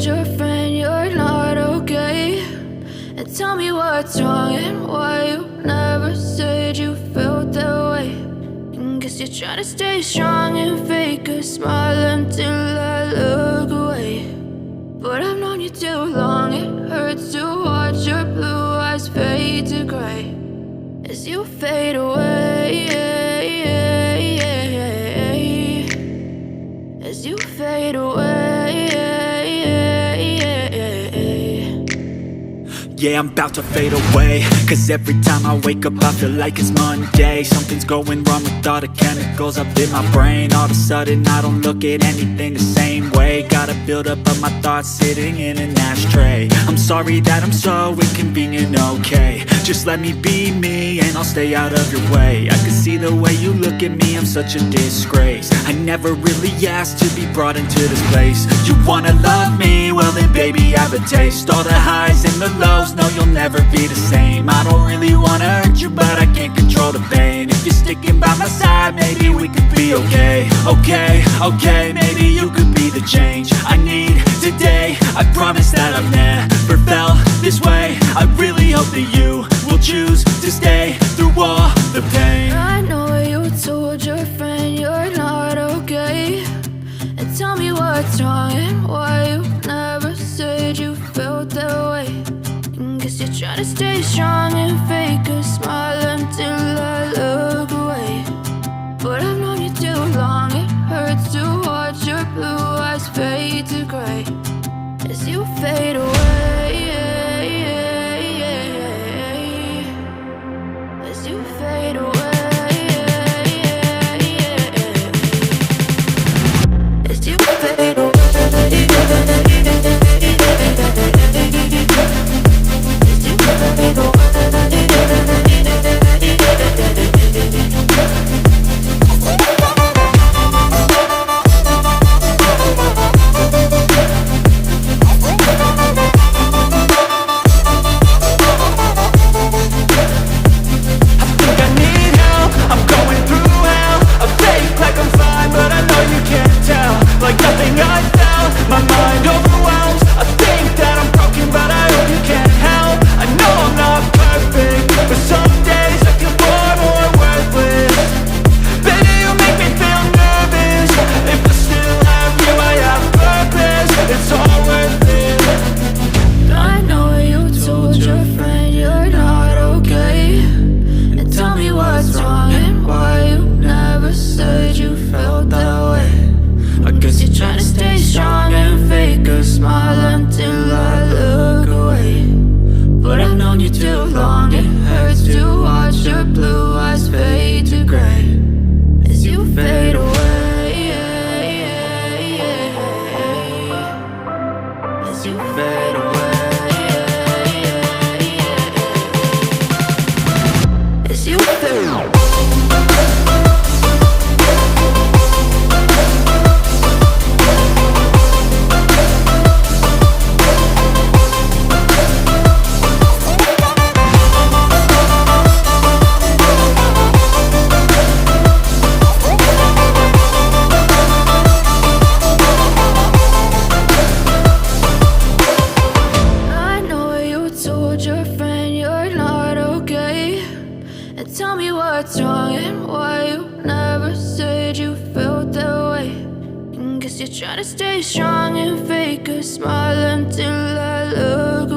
told your friend you're not okay? And tell me what's wrong and why you never said you felt that way. And guess you're trying to stay strong and fake a smile until I look away. But I've known you too long, it hurts to watch your blue eyes fade to gray as you fade away, as you fade away. Yeah, I'm about to fade away, cause every time I wake up I feel like it's Monday. Something's going wrong with all the chemicals up in my brain. All of a sudden I don't look at anything the same way. Got a build-up of my thoughts sitting in an ashtray. I'm sorry that I'm so inconvenient, okay? Just let me be me and I'll stay out of your way. I can see the way you look at me, I'm such a disgrace. I never really asked to be brought into this place. You wanna love me? Well then baby have a taste. All the highs and the lows, no, you'll never be the same. I don't really wanna hurt you, but I can't control the pain. If you're sticking by my side, maybe we could be okay. Okay, maybe you could be the change I need today. I promise that I've never felt this way. I really hope that you will choose to stay through all the pain. I know you told your friend you're not okay. And tell me what's wrong and why you never said you felt that way. Guess you're trying to stay strong and fake a smile until I look away. But I've known you too long, it hurts to watch your blue eyes fade to gray as you fade away, as you fade away, as you fade away. Tell me what's wrong and why you never said you felt that way. And guess you're trying to stay strong and fake a smile until I look